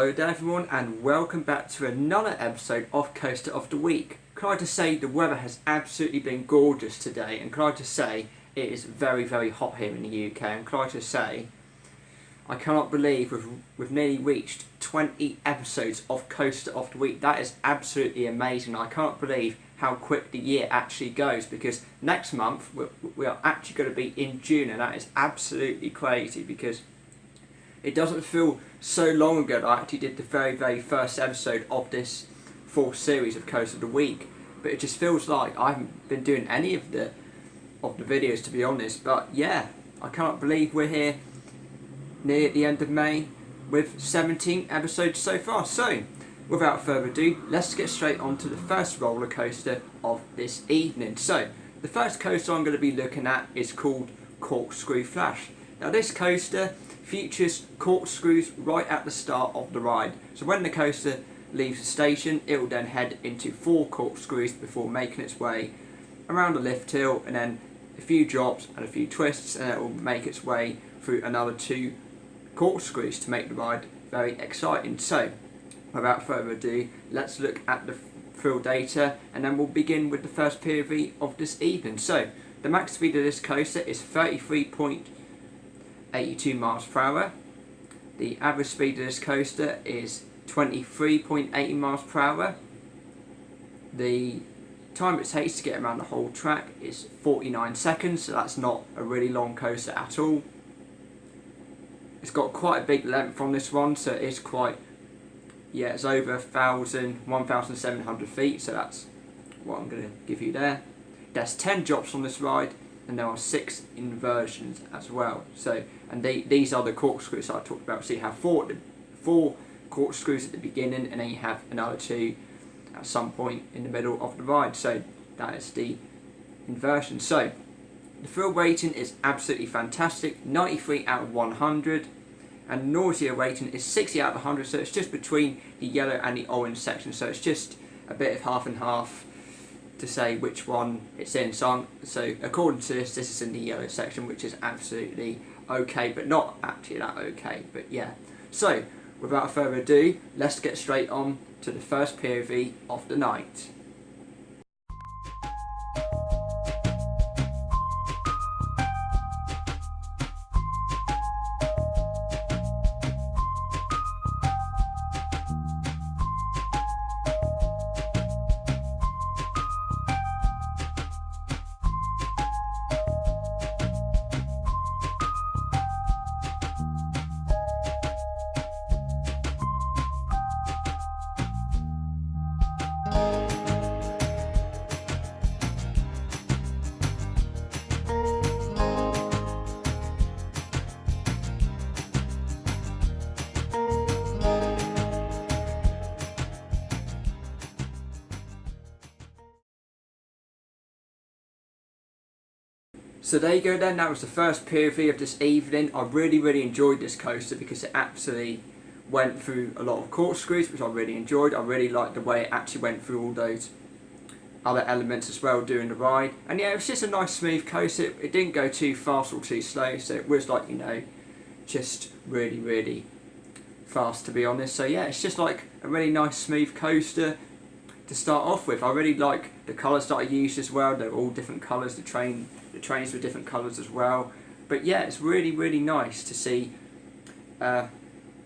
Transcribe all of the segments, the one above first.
Hello there everyone, and welcome back to another episode of Coaster of the Week. Can I just say the weather has absolutely been gorgeous today, and can I just say it is very hot here in the UK, and can I just say I cannot believe we've nearly reached 20 episodes of Coaster of the Week. That is absolutely amazing. I can't believe how quick the year actually goes, because next month we are actually going to be in June, and that is absolutely crazy because it doesn't feel so long ago that I actually did the very first episode of this full series of Coaster of the Week. But it just feels like I haven't been doing any of the videos, to be honest. But yeah, I can't believe we're here near the end of May with 17 episodes so far. So without further ado, let's get straight on to the first roller coaster of this evening. So the first coaster I'm going to be looking at is called Corkscrew Flash. Now this coaster features corkscrews right at the start of the ride. So when the coaster leaves the station, it will then head into 4 corkscrews before making its way around a lift hill, and then a few drops and a few twists, and it will make its way through another 2 corkscrews to make the ride very exciting. So without further ado, let's look at the thrill data, and then we'll begin with the first POV of this evening. So the max speed of this coaster is 33.82 miles per hour. The average speed of this coaster is 23.80 miles per hour. The time it takes to get around the whole track is 49 seconds, so that's not a really long coaster at all. It's got quite a big length on this one, so it's quite, yeah, it's over 1,700 feet, so that's what I'm going to give you there. There's 10 drops on this ride, and there are 6 inversions as well. So, and these are the corkscrews I talked about. So you have 4 corkscrews at the beginning, and then you have another 2 at some point in the middle of the ride. So that is the inversion. So the thrill rating is absolutely fantastic, 93 out of 100, and the nausea rating is 60 out of 100. So it's just between the yellow and the orange section. So it's just a bit of half and half to say which one it's in. So according to this is in the yellow section, which is absolutely okay, but not actually that okay, but yeah. So without further ado, let's get straight on to the first POV of the night. So there you go then, that was the first POV of this evening. I really enjoyed this coaster because it actually went through a lot of corkscrews, which I really enjoyed. I really liked the way it actually went through all those other elements as well during the ride. And yeah, it was just a nice smooth coaster. It didn't go too fast or too slow, so it was like, you know, just really fast, to be honest. So yeah, it's just like a really nice smooth coaster to start off with. I really like the colours that I used as well. They're all different colours. The trains were different colours as well. But yeah, it's really nice to see a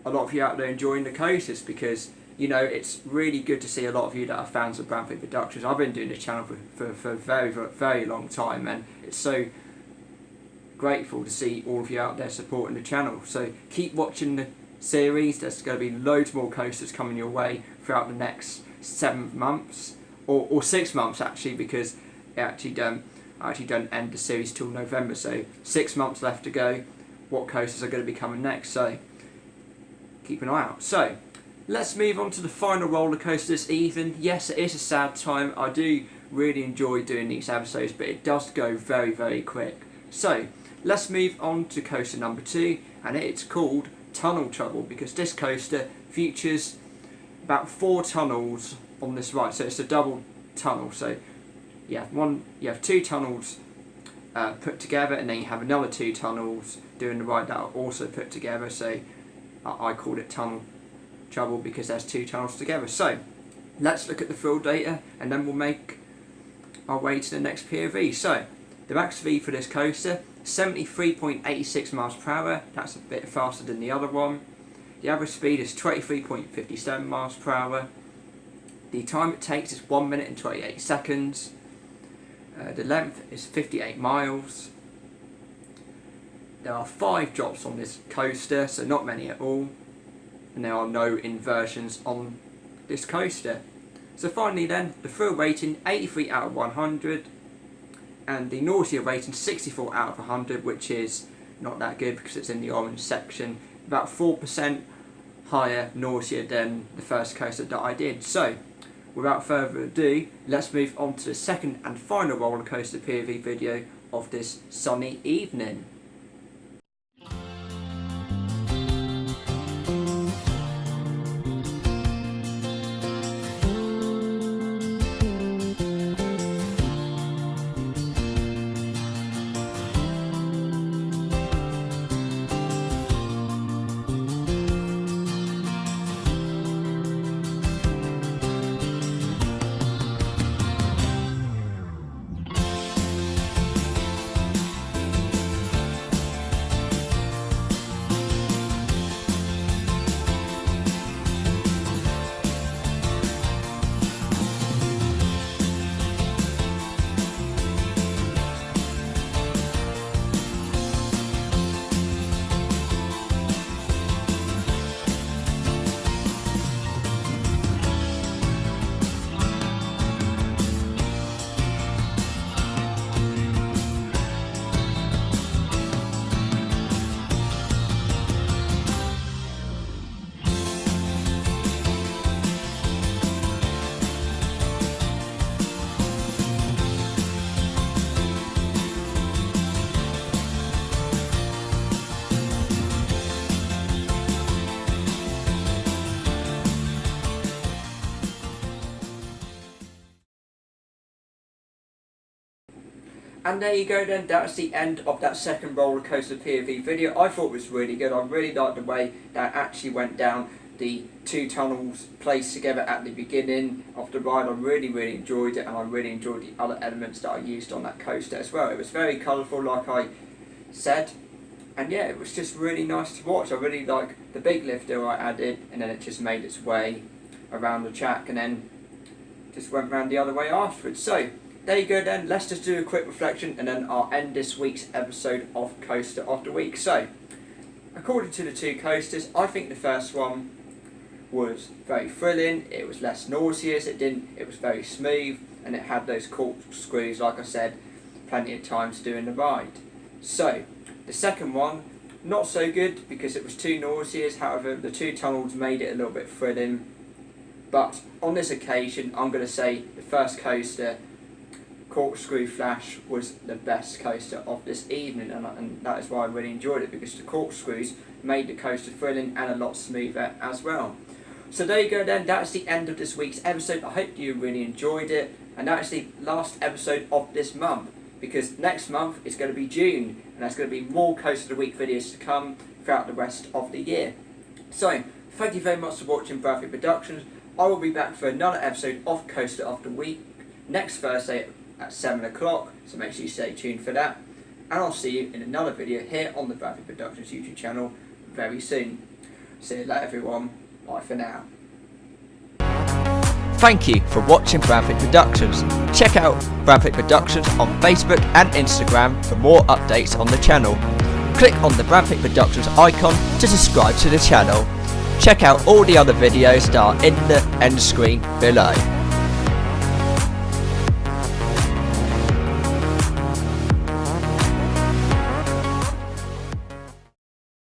lot of you out there enjoying the coasters, because you know, it's really good to see a lot of you that are fans of Bramford Productions. I've been doing this channel for a very long time, and it's so grateful to see all of you out there supporting the channel. So keep watching the series. There's going to be loads more coasters coming your way throughout the next 7 months, or 6 months actually, because I actually don't end the series till November, so 6 months left to go. What coasters are going to be coming next, so keep an eye out. So let's move on to the final roller coaster this evening. Yes, it is a sad time. I do really enjoy doing these episodes, but it does go very quick. So let's move on to coaster number 2, and it's called Tunnel Trouble, because this coaster features about 4 tunnels on this ride. So it's a double tunnel. So you have 2 tunnels put together, and then you have another 2 tunnels during the ride that are also put together. So I called it Tunnel trouble because there's two tunnels together. So let's look at the full data and then we'll make our way to the next POV. So the max speed for this coaster, 73.86 miles per hour. That's a bit faster than the other one. The average speed is 23.57 miles per hour. The time it takes is 1 minute and 28 seconds. The length is 58 miles. There are 5 drops on this coaster, so not many at all. And there are no inversions on this coaster. So finally then, the thrill rating 83 out of 100. And the nausea rating 64 out of 100, which is not that good because it's in the orange section. About 4% higher nausea than the first coaster that I did. So without further ado, let's move on to the second and final roller coaster POV video of this sunny evening. And there you go then, that's the end of that second roller coaster POV video. I thought it was really good. I really liked the way that actually went down the two tunnels placed together at the beginning of the ride. I really enjoyed it, and I really enjoyed the other elements that I used on that coaster as well. It was very colourful, like I said, and yeah, it was just really nice to watch. I really liked the big lifter I added, and then it just made its way around the track and then just went round the other way afterwards. So there you go then, let's just do a quick reflection and then I'll end this week's episode of Coaster of the Week. So, according to the two coasters, I think the first one was very thrilling, it was less nauseous, it was very smooth, and it had those corkscrews, like I said, plenty of times during the ride. So, the second one, not so good because it was too nauseous. However, the two tunnels made it a little bit thrilling. But on this occasion, I'm going to say the first coaster, Corkscrew Flash, was the best coaster of this evening, and that is why I really enjoyed it, because the corkscrews made the coaster thrilling and a lot smoother as well. So there you go then, that's the end of this week's episode. I hope you really enjoyed it, and that is the last episode of this month, because next month is going to be June, and there's going to be more Coaster of the Week videos to come throughout the rest of the year. So, thank you very much for watching Bradford Productions. I will be back for another episode of Coaster of the Week next Thursday at 7 o'clock, so make sure you stay tuned for that, and I'll see you in another video here on the Bradford Productions YouTube channel very soon. See you later everyone, bye for now. Thank you for watching Bradford Productions. Check out Bradford Productions on Facebook and Instagram for more updates on the channel. Click on the Bradford Productions icon to subscribe to the channel. Check out all the other videos that are in the end screen below.